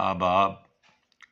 ahbab,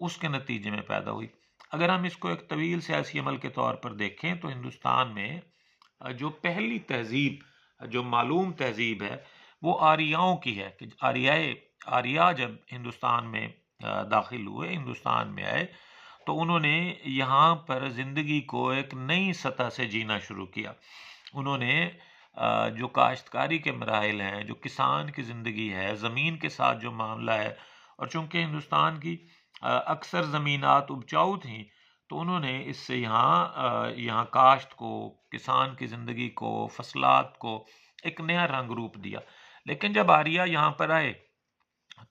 اس کے نتیجے میں پیدا ہوئی۔ اگر ہم اس کو ایک طویل سیاسی عمل کے طور پر دیکھیں تو ہندوستان میں جو پہلی تہذیب، جو معلوم تہذیب ہے، وہ آریاؤں کی ہے کہ آریا جب ہندوستان میں داخل ہوئے، ہندوستان میں آئے، تو انہوں نے یہاں پر زندگی کو ایک نئی سطح سے جینا شروع کیا۔ انہوں نے جو کاشتکاری کے مراحل ہیں، جو کسان کی زندگی ہے، زمین کے ساتھ جو معاملہ ہے، اور چونکہ ہندوستان کی اکثر زمینات اپجاؤ تھیں، تو انہوں نے اس سے یہاں کاشت کو، کسان کی زندگی کو، فصلات کو ایک نیا رنگ روپ دیا۔ لیکن جب آریہ یہاں پر آئے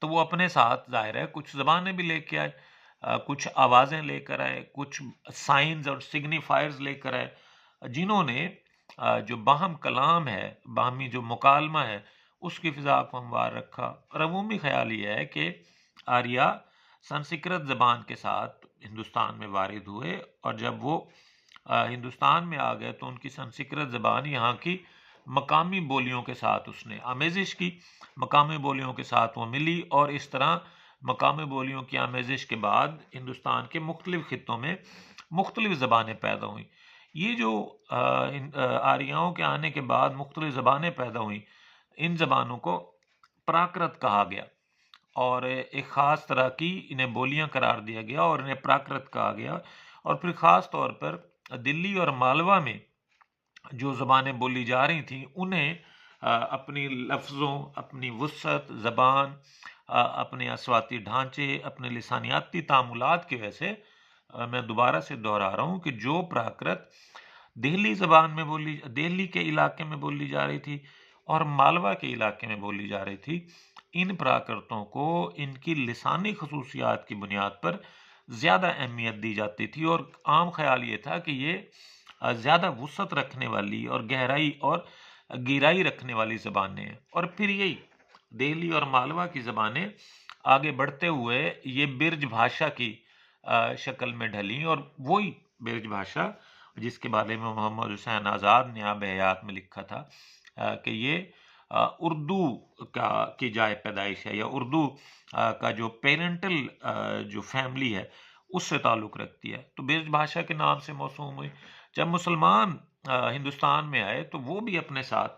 تو وہ اپنے ساتھ ظاہر ہے کچھ زبانیں بھی لے کے آئے، کچھ آوازیں لے کر آئے، کچھ سائنز اور سگنیفائرز لے کر آئے، جنہوں نے جو باہم کلام ہے، باہمی جو مکالمہ ہے، اس کی فضا کو ہموار رکھا۔ اور عمومی خیال یہ ہے کہ آریہ سنسکرت زبان کے ساتھ ہندوستان میں وارد ہوئے، اور جب وہ ہندوستان میں آ گئے تو ان کی سنسکرت زبان یہاں کی مقامی بولیوں کے ساتھ اس نے آمیزش کی، مقامی بولیوں کے ساتھ وہ ملی، اور اس طرح مقامی بولیوں کی آمیزش کے بعد ہندوستان کے مختلف خطوں میں مختلف زبانیں پیدا ہوئیں۔ یہ جو آریاؤں کے آنے کے بعد مختلف زبانیں پیدا ہوئیں، ان زبانوں کو پراکرت کہا گیا، اور ایک خاص طرح کی انہیں بولیاں قرار دیا گیا اور انہیں پراکرت کہا گیا۔ اور پھر خاص طور پر دلی اور مالوہ میں جو زبانیں بولی جا رہی تھیں، انہیں اپنی لفظوں، اپنی وسعت زبان، اپنے اصواتی ڈھانچے، اپنے لسانیاتی تعاملات کی وجہ سے، میں دوبارہ سے دہرا رہا ہوں کہ جو پراکرت دہلی زبان میں دہلی کے علاقے میں بولی جا رہی تھی اور مالوہ کے علاقے میں بولی جا رہی تھی، ان پراکرتوں کو ان کی لسانی خصوصیات کی بنیاد پر زیادہ اہمیت دی جاتی تھی، اور عام خیال یہ تھا کہ یہ زیادہ وسعت رکھنے والی اور گہرائی اور گہرائی رکھنے والی زبانیں ہیں۔ اور پھر یہی دہلی اور مالوہ کی زبانیں آگے بڑھتے ہوئے یہ برج بھاشا کی شکل میں ڈھلیں، اور وہی برج بھاشا جس کے بارے میں محمد حسین آزاد نے آب حیات میں لکھا تھا کہ یہ اردو کی جائے پیدائش ہے، یا اردو کا جو پیرنٹل جو فیملی ہے اس سے تعلق رکھتی ہے، تو برج بھاشا کے نام سے موسوم ہوئی۔ جب مسلمان ہندوستان میں آئے تو وہ بھی اپنے ساتھ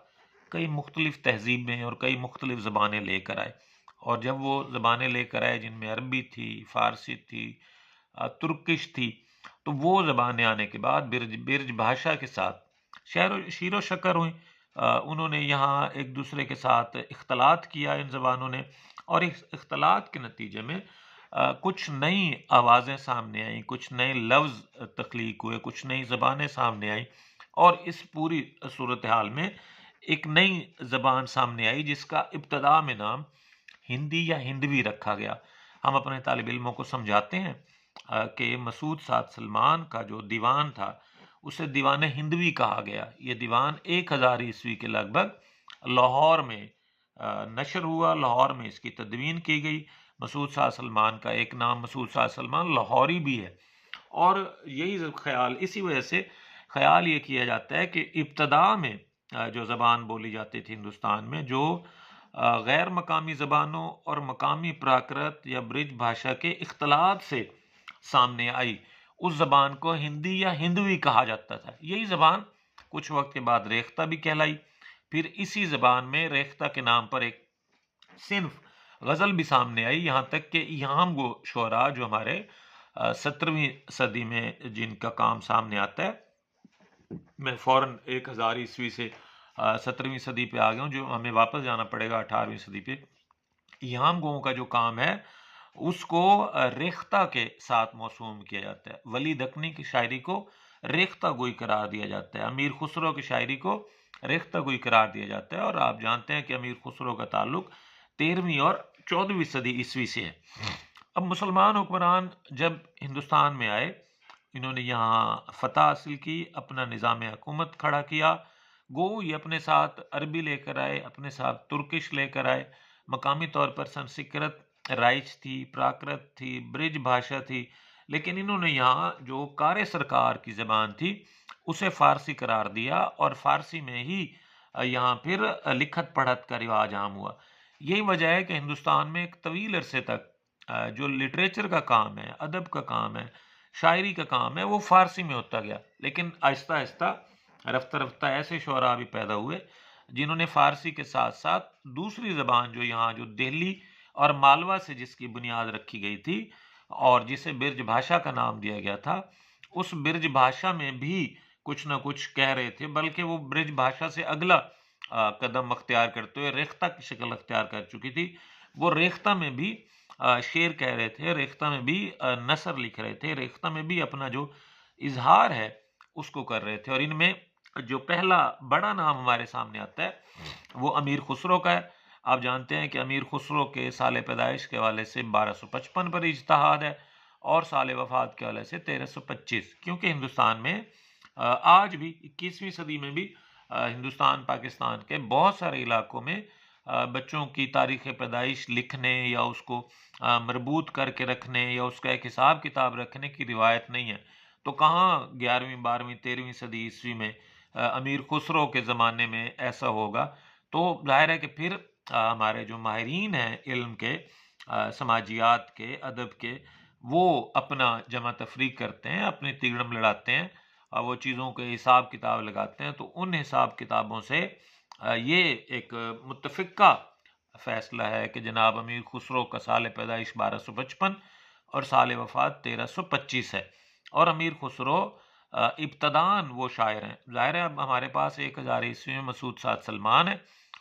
کئی مختلف تہذیبیں اور کئی مختلف زبانیں لے کر آئے، اور جب وہ زبانیں لے کر آئے جن میں عربی تھی، فارسی تھی، ترکش تھی، تو وہ زبانیں آنے کے بعد برج بھاشا کے ساتھ شیر و شکر ہوئیں۔ انہوں نے یہاں ایک دوسرے کے ساتھ اختلاط کیا ان زبانوں نے، اور اس اختلاط کے نتیجے میں کچھ نئی آوازیں سامنے آئیں، کچھ نئے لفظ تخلیق ہوئے، کچھ نئی زبانیں سامنے آئیں، اور اس پوری صورتحال میں ایک نئی زبان سامنے آئی جس کا ابتدا میں نام ہندی یا ہندوی رکھا گیا۔ ہم اپنے طالب علموں کو سمجھاتے ہیں کہ مسعود سعد سلمان کا جو دیوان تھا اسے دیوان ہندوی کہا گیا۔ یہ دیوان 1000 عیسوی کے لگ بھگ لاہور میں نشر ہوا، لاہور میں اس کی تدوین کی گئی۔ مسعود سعد سلمان کا ایک نام مسعود سعد سلمان لاہوری بھی ہے، اور یہی خیال، اسی وجہ سے خیال یہ کیا جاتا ہے کہ ابتدا میں جو زبان بولی جاتی تھی ہندوستان میں، جو غیر مقامی زبانوں اور مقامی پراکرت یا برج بھاشا کے اختلاط سے سامنے آئی، اس زبان کو ہندی یا ہندوی کہا جاتا تھا۔ یہی زبان کچھ وقت کے بعد ریختہ بھی کہلائی، پھر اسی زبان میں ریختہ کے نام پر ایک صنف غزل بھی سامنے آئی، یہاں تک کہ یہاں وہ شعراء جو ہمارے 17ویں صدی میں جن کا کام سامنے آتا ہے، میں فوراً 1000 عیسوی سے 17ویں صدی پہ آ گیا ہوں، جو ہمیں واپس جانا پڑے گا 18ویں صدی پہ۔ یہاں گوؤں کا جو کام ہے اس کو ریختہ کے ساتھ موسوم کیا جاتا ہے۔ ولی دکنی کی شاعری کو ریختہ گوئی قرار دیا جاتا ہے، امیر خسرو کی شاعری کو ریختہ گوئی قرار دیا جاتا ہے، اور آپ جانتے ہیں کہ امیر خسرو کا تعلق 13ویں اور 14ویں صدی عیسوی سے ہے۔ اب مسلمان حکمران جب ہندوستان میں آئے، انہوں نے یہاں فتح حاصل کی، اپنا نظام حکومت کھڑا کیا، گو یہ اپنے ساتھ عربی لے کر آئے، اپنے ساتھ ترکش لے کر آئے، مقامی طور پر سنسکرت رائج تھی، پراکرت تھی، برج بھاشا تھی، لیکن انہوں نے یہاں جو کار سرکار کی زبان تھی اسے فارسی قرار دیا، اور فارسی میں ہی یہاں پھر لکھت پڑھت کا رواج عام ہوا۔ یہی وجہ ہے کہ ہندوستان میں ایک طویل عرصے تک جو لٹریچر کا کام ہے، ادب کا کام ہے، شاعری کا کام ہے، وہ فارسی میں ہوتا گیا. لیکن آہستہ آہستہ رفتہ رفتہ ایسے شعراء بھی پیدا ہوئے جنہوں نے فارسی کے ساتھ ساتھ دوسری زبان جو یہاں جو دہلی اور مالوا سے جس کی بنیاد رکھی گئی تھی اور جسے برج بھاشا کا نام دیا گیا تھا، اس برج بھاشا میں بھی کچھ نہ کچھ کہہ رہے تھے، بلکہ وہ برج بھاشا سے اگلا قدم اختیار کرتے ہوئے ریختہ کی شکل اختیار کر چکی تھی. وہ ریختہ میں بھی شعر کہہ رہے تھے، ریختہ میں بھی نثر لکھ رہے تھے، ریختہ میں بھی اپنا جو اظہار ہے اس کو کر رہے تھے. اور ان میں جو پہلا بڑا نام ہمارے سامنے آتا ہے وہ امیر خسرو کا ہے. آپ جانتے ہیں کہ امیر خسرو کے سال پیدائش کے حوالے سے 1255 پر اجتہاد ہے اور سال وفات کے حوالے سے 1325، کیونکہ ہندوستان میں آج بھی 21ویں صدی میں بھی ہندوستان پاکستان کے بہت سارے علاقوں میں بچوں کی تاریخ پیدائش لکھنے یا اس کو مربوط کر کے رکھنے یا اس کا ایک حساب کتاب رکھنے کی روایت نہیں ہے. تو کہاں 11ویں 12ویں 13ویں صدی عیسوی میں امیر خسرو کے زمانے میں ایسا ہوگا؟ تو ظاہر ہے کہ پھر ہمارے جو ماہرین ہیں علم کے، سماجیات کے، ادب کے، وہ اپنا جمع تفریق کرتے ہیں، اپنی تیغڑم لڑاتے ہیں، وہ چیزوں کے حساب کتاب لگاتے ہیں. تو ان حساب کتابوں سے یہ ایک متفقہ فیصلہ ہے کہ جناب امیر خسرو کا سال پیدائش 1255 اور سال وفات 1325 ہے. اور امیر خسرو ابتدان وہ شاعر ہیں. ظاہر ہے اب ہمارے پاس 1000 عیسوی میں مسعود سعد سلمان ہے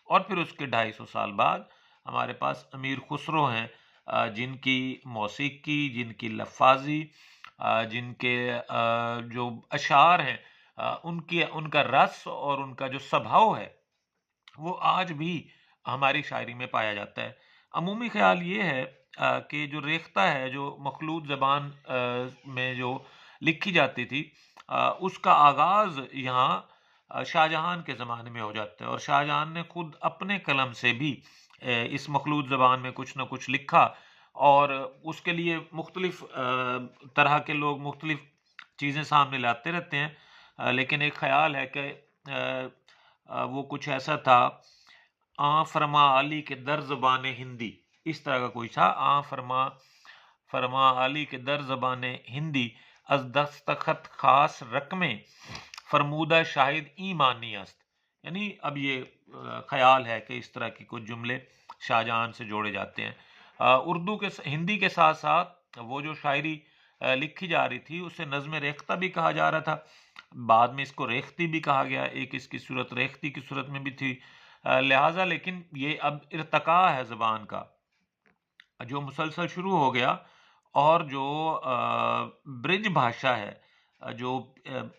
اور پھر اس کے 250 سال بعد ہمارے پاس امیر خسرو ہیں، جن کی موسیقی، جن کی لفاظی، جن کے جو اشعار ہیں، ان کا رس اور ان کا جو سبھاؤ ہے وہ آج بھی ہماری شاعری میں پایا جاتا ہے. عمومی خیال یہ ہے کہ جو ریختہ ہے، جو مخلوط زبان میں جو لکھی جاتی تھی، اس کا آغاز یہاں شاہ جہان کے زمانے میں ہو جاتا ہے، اور شاہ جہان نے خود اپنے قلم سے بھی اس مخلوط زبان میں کچھ نہ کچھ لکھا، اور اس کے لیے مختلف طرح کے لوگ مختلف چیزیں سامنے لاتے رہتے ہیں. لیکن ایک خیال ہے کہ وہ کچھ ایسا تھا، فرما علی کے در زبان ہندی، اس طرح کا کوئی تھا، فرما علی کے در زبان ہندی، از دستخط خاص رقمیں فرمودہ شاہد ایمانی است. یعنی اب یہ خیال ہے کہ اس طرح کی کچھ جملے شاہ جہان سے جوڑے جاتے ہیں. ہندی کے ساتھ ساتھ وہ جو شاعری لکھی جا رہی تھی اسے نظم ریختہ بھی کہا جا رہا تھا. بعد میں اس کو ریختی بھی کہا گیا، ایک اس کی صورت ریختی کی صورت میں بھی تھی. لہٰذا لیکن یہ اب ارتقاء ہے زبان کا جو مسلسل شروع ہو گیا، اور جو برج بھاشا ہے، جو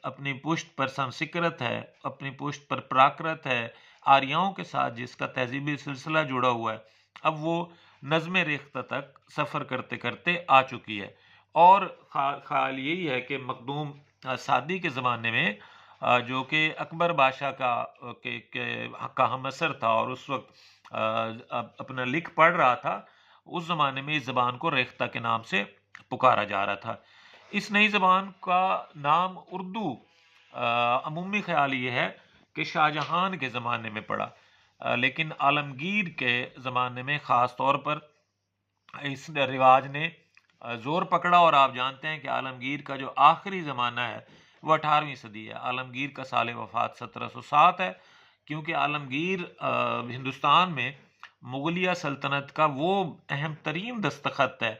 اپنی پشت پر سنسکرت ہے، اپنی پشت پر پراکرت ہے، آریاؤں کے ساتھ جس کا تہذیبی سلسلہ جڑا ہوا ہے، اب وہ نظم ریختہ تک سفر کرتے کرتے آ چکی ہے. اور خیال یہی ہے کہ مخدوم سعدی کے زمانے میں جو کہ اکبر بادشاہ کا ہم اثر تھا اور اس وقت اپنا لکھ پڑھ رہا تھا، اس زمانے میں اس زبان کو ریختہ کے نام سے پکارا جا رہا تھا. اس نئی زبان کا نام اردو عمومی خیال یہ ہے کہ شاہ جہان کے زمانے میں پڑا، لیکن عالمگیر کے زمانے میں خاص طور پر اس رواج نے زور پکڑا. اور آپ جانتے ہیں کہ عالمگیر کا جو آخری زمانہ ہے وہ 18ویں صدی ہے. عالمگیر کا سال وفات 1707 ہے، کیونکہ عالمگیر ہندوستان میں مغلیہ سلطنت کا وہ اہم ترین دستخط ہے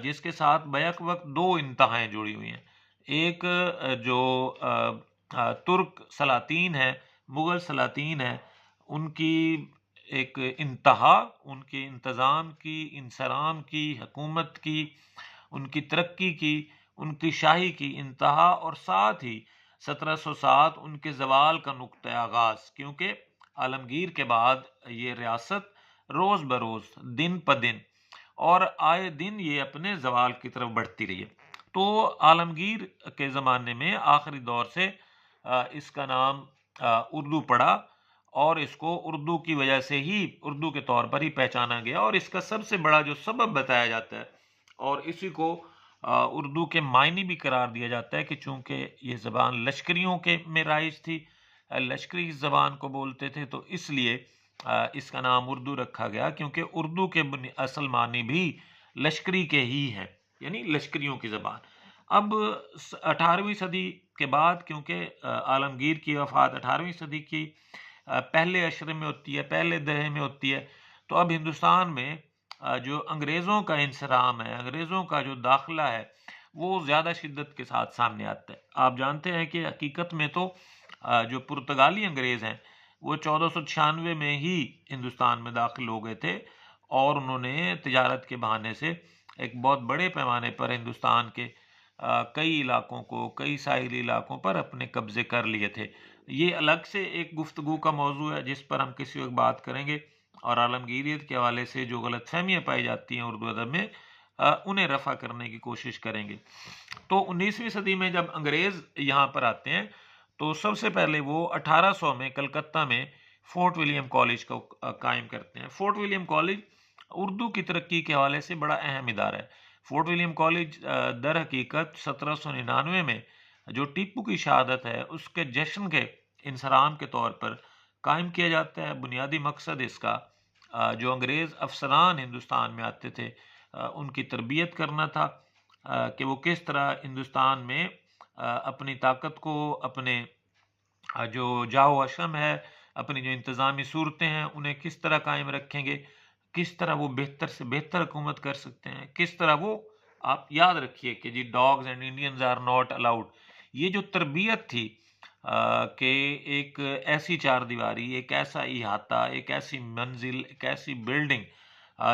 جس کے ساتھ بیک وقت دو انتہائیں جڑی ہوئی ہیں. ایک جو ترک سلاطین ہے، مغل سلاطین ہے، ان کی ایک انتہا، ان کے انتظام کی، انصرام کی، حکومت کی، ان کی ترقی کی، ان کی شاہی کی انتہا، اور ساتھ ہی 1707 ان کے زوال کا نقطہ آغاز، کیونکہ عالمگیر کے بعد یہ ریاست روز بروز، دن پہ دن اور آئے دن یہ اپنے زوال کی طرف بڑھتی رہی ہے. تو عالمگیر کے زمانے میں آخری دور سے اس کا نام اردو پڑا، اور اس کو اردو کی وجہ سے ہی، اردو کے طور پر ہی پہچانا گیا. اور اس کا سب سے بڑا جو سبب بتایا جاتا ہے اور اسی کو اردو کے معنی بھی قرار دیا جاتا ہے کہ چونکہ یہ زبان لشکریوں کے میں رائج تھی، لشکری زبان کو بولتے تھے، تو اس لیے اس کا نام اردو رکھا گیا، کیونکہ اردو کے اصل معنی بھی لشکری کے ہی ہیں، یعنی لشکریوں کی زبان۔ اب 18ویں صدی کے بعد، کیونکہ عالمگیر کی وفات 18ویں صدی کی پہلے عشرے میں ہوتی ہے، پہلے دہے میں ہوتی ہے، تو اب ہندوستان میں جو انگریزوں کا انصرام ہے، انگریزوں کا جو داخلہ ہے، وہ زیادہ شدت کے ساتھ سامنے آتا ہے۔ آپ جانتے ہیں کہ حقیقت میں تو جو پرتگالی انگریز ہیں وہ 1496 میں ہی ہندوستان میں داخل ہو گئے تھے، اور انہوں نے تجارت کے بہانے سے ایک بہت بڑے پیمانے پر ہندوستان کے کئی علاقوں کو، کئی ساحلی علاقوں پر اپنے قبضے کر لیے تھے۔ یہ الگ سے ایک گفتگو کا موضوع ہے جس پر ہم کسی وقت بات کریں گے، اور عالمگیریت کے حوالے سے جو غلط فہمیاں پائی جاتی ہیں اردو ادب میں انہیں رفع کرنے کی کوشش کریں گے۔ تو 19ویں صدی میں جب انگریز یہاں پر آتے ہیں تو سب سے پہلے وہ 1800 میں کلکتہ میں فورٹ ولیم کالج کو قائم کرتے ہیں۔ فورٹ ولیم کالج اردو کی ترقی کے حوالے سے بڑا اہم ادارہ ہے۔ فورٹ ولیم کالج در حقیقت 1799 میں جو ٹیپو کی شہادت ہے اس کے جشن کے انصرام کے طور پر قائم کیا جاتا ہے۔ بنیادی مقصد اس کا جو انگریز افسران ہندوستان میں آتے تھے ان کی تربیت کرنا تھا، کہ وہ کس طرح ہندوستان میں اپنی طاقت کو، اپنے جو جاہ و حشم ہے، اپنی جو انتظامی صورتیں ہیں انہیں کس طرح قائم رکھیں گے، کس طرح وہ بہتر سے بہتر حکومت کر سکتے ہیں، کس طرح وہ، آپ یاد رکھیے کہ جی dogs and Indians are not allowed, یہ جو تربیت تھی کہ ایک ایسی چار دیواری، ایک ایسا احاطہ، ایک ایسی منزل، ایک ایسی بلڈنگ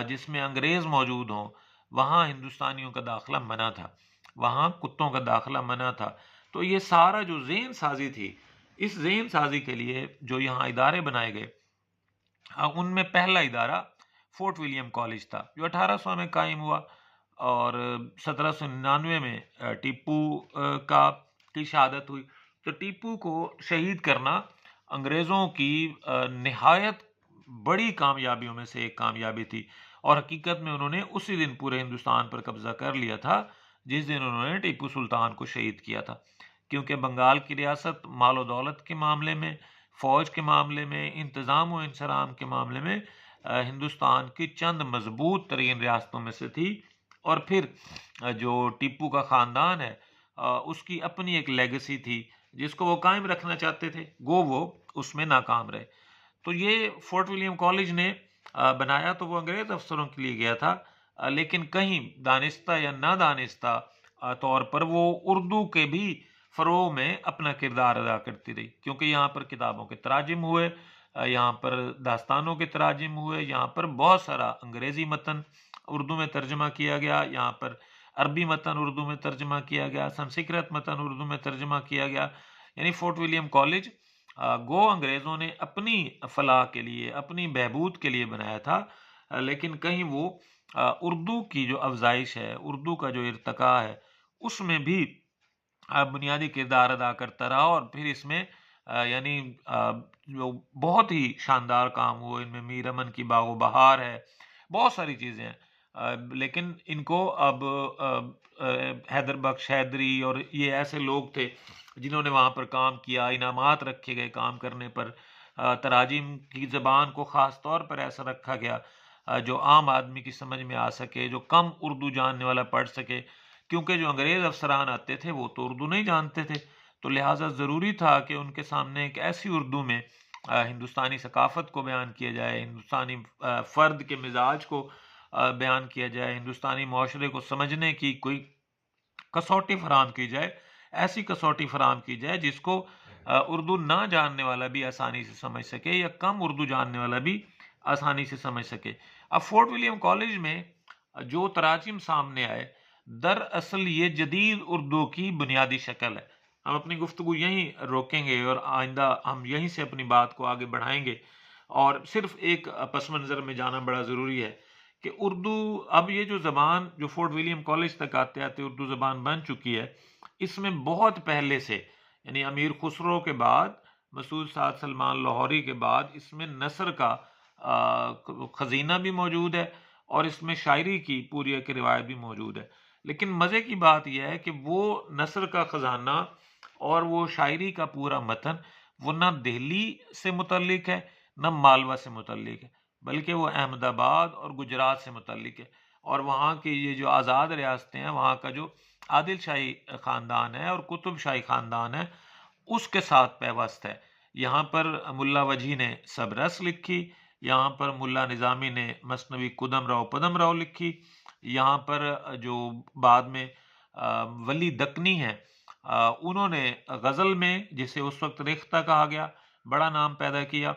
جس میں انگریز موجود ہوں، وہاں ہندوستانیوں کا داخلہ منع تھا، وہاں کتوں کا داخلہ منع تھا۔ تو یہ سارا جو ذہن سازی تھی، اس ذہن سازی کے لیے جو یہاں ادارے بنائے گئے، ان میں پہلا ادارہ فورٹ ولیم کالج تھا جو 1800 میں قائم ہوا، اور 1799 میں ٹیپو کی شہادت ہوئی۔ تو ٹیپو کو شہید کرنا انگریزوں کی نہایت بڑی کامیابیوں میں سے ایک کامیابی تھی، اور حقیقت میں انہوں نے اسی دن پورے ہندوستان پر قبضہ کر لیا تھا جس دن انہوں نے ٹیپو سلطان کو شہید کیا تھا، کیونکہ بنگال کی ریاست مال و دولت کے معاملے میں، فوج کے معاملے میں، انتظام و انصرام کے معاملے میں ہندوستان کی چند مضبوط ترین ریاستوں میں سے تھی، اور پھر جو ٹیپو کا خاندان ہے اس کی اپنی ایک لیگسی تھی جس کو وہ قائم رکھنا چاہتے تھے، گو وہ اس میں ناکام رہے۔ تو یہ فورٹ ولیم کالج نے بنایا تو وہ انگریز افسروں کے لیے گیا تھا، لیکن کہیں دانستہ یا نادانستہ طور پر وہ اردو کے بھی فروغ میں اپنا کردار ادا کرتی رہی، کیونکہ یہاں پر کتابوں کے تراجم ہوئے، یہاں پر داستانوں کے تراجم ہوئے، یہاں پر بہت سارا انگریزی متن اردو میں ترجمہ کیا گیا، یہاں پر عربی متن اردو میں ترجمہ کیا گیا، سنسکرت متن اردو میں ترجمہ کیا گیا۔ یعنی فورٹ ولیم کالج گو انگریزوں نے اپنی فلاح کے لیے، اپنی بہبود کے لیے بنایا تھا، لیکن کہیں وہ اردو کی جو افزائش ہے، اردو کا جو ارتقاء ہے، اس میں بھی بنیادی کردار ادا کرتا رہا، اور پھر اس میں یعنی جو بہت ہی شاندار کام ہوئے، ان میں میر امن کی باغ و بہار ہے، بہت ساری چیزیں ہیں، لیکن ان کو اب حیدر بخش حیدری اور یہ ایسے لوگ تھے جنہوں نے وہاں پر کام کیا، انعامات رکھے گئے کام کرنے پر، تراجم کی زبان کو خاص طور پر ایسا رکھا گیا جو عام آدمی کی سمجھ میں آ سکے، جو کم اردو جاننے والا پڑھ سکے، کیونکہ جو انگریز افسران آتے تھے وہ تو اردو نہیں جانتے تھے، تو لہٰذا ضروری تھا کہ ان کے سامنے ایک ایسی اردو میں ہندوستانی ثقافت کو بیان کیا جائے، ہندوستانی فرد کے مزاج کو بیان کیا جائے، ہندوستانی معاشرے کو سمجھنے کی کوئی کسوٹی فراہم کی جائے، ایسی کسوٹی فراہم کی جائے جس کو اردو نہ جاننے والا بھی آسانی سے سمجھ سکے، یا کم اردو جاننے والا بھی آسانی سے سمجھ سکے۔ اب فورٹ ولیم کالج میں جو تراجم سامنے آئے، دراصل یہ جدید اردو کی بنیادی شکل ہے۔ ہم اپنی گفتگو یہیں روکیں گے اور آئندہ ہم یہیں سے اپنی بات کو آگے بڑھائیں گے، اور صرف ایک پس منظر میں جانا بڑا ضروری ہے کہ اردو، اب یہ جو زبان جو فورٹ ولیم کالج تک آتے آتے اردو زبان بن چکی ہے، اس میں بہت پہلے سے، یعنی امیر خسرو کے بعد، مسعود سعد سلمان لاہوری کے بعد، اس میں نثر کا خزینہ بھی موجود ہے، اور اس میں شاعری کی پوری ایک روایت بھی موجود ہے۔ لیکن مزے کی بات یہ ہے کہ وہ نثر کا خزانہ اور وہ شاعری کا پورا متن وہ نہ دہلی سے متعلق ہے، نہ مالوہ سے متعلق ہے، بلکہ وہ احمد آباد اور گجرات سے متعلق ہے۔ اور وہاں کی یہ جو آزاد ریاستیں ہیں وہاں کا جو عادل شاہی خاندان ہے اور قطب شاہی خاندان ہے اس کے ساتھ پیوست ہے۔ یہاں پر ملا وجی نے سبرس لکھی، یہاں پر ملا نظامی نے مثنوی قدم راؤ پدم راؤ لکھی، یہاں پر جو بعد میں ولی دکنی ہیں انہوں نے غزل میں، جسے اس وقت ریختہ کہا گیا، بڑا نام پیدا کیا۔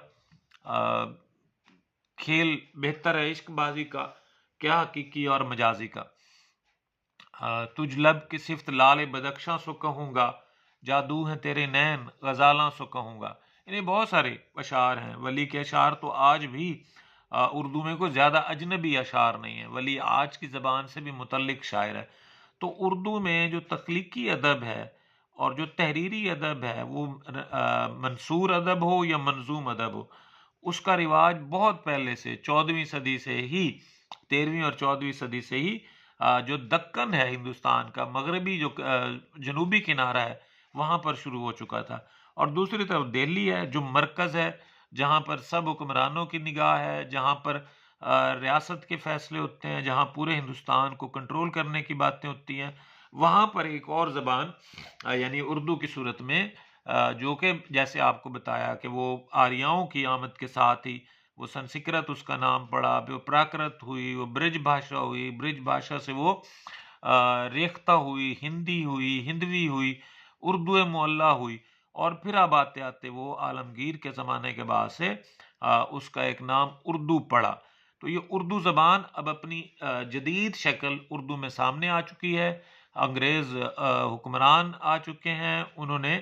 کھیل بہتر ہے عشق بازی کا، کیا حقیقی اور مجازی کا، تجھ لب کی صفت لال بدخشاں سو کہوں گا، جادو ہیں تیرے نین غزالاں سو کہوں گا۔ انہیں بہت سارے اشعار ہیں۔ ولی کے اشعار تو آج بھی اردو میں کوئی زیادہ اجنبی اشعار نہیں ہیں۔ ولی آج کی زبان سے بھی متعلق شاعر ہے۔ تو اردو میں جو تخلیقی ادب ہے اور جو تحریری ادب ہے، وہ منثور ادب ہو یا منظوم ادب ہو، اس کا رواج بہت پہلے سے 14ویں صدی سے ہی، 13ویں اور 14ویں صدی سے ہی جو دکن ہے ہندوستان کا، مغربی جو جنوبی کنارہ ہے، وہاں پر شروع ہو چکا تھا۔ اور دوسری طرف دہلی ہے جو مرکز ہے، جہاں پر سب حکمرانوں کی نگاہ ہے، جہاں پر ریاست کے فیصلے ہوتے ہیں، جہاں پورے ہندوستان کو کنٹرول کرنے کی باتیں ہوتی ہیں، وہاں پر ایک اور زبان یعنی اردو کی صورت میں، جو کہ جیسے آپ کو بتایا کہ وہ آریاؤں کی آمد کے ساتھ ہی وہ سنسکرت اس کا نام پڑا، پھر پراکرت ہوئی، وہ برج بھاشا ہوئی، برج بھاشا سے وہ ریختہ ہوئی، ہندی ہوئی، ہندوی ہوئی، اردو معلیٰ ہوئی، اور پھر اب آتے آتے وہ عالمگیر کے زمانے کے بعد سے اس کا ایک نام اردو پڑا۔ تو یہ اردو زبان اب اپنی جدید شکل اردو میں سامنے آ چکی ہے۔ انگریز حکمران آ چکے ہیں، انہوں نے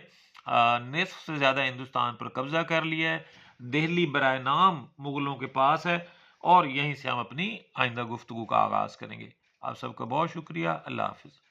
نصف سے زیادہ ہندوستان پر قبضہ کر لیا ہے۔ دہلی برائے نام مغلوں کے پاس ہے، اور یہیں سے ہم اپنی آئندہ گفتگو کا آغاز کریں گے۔ آپ سب کا بہت شکریہ۔ اللہ حافظ۔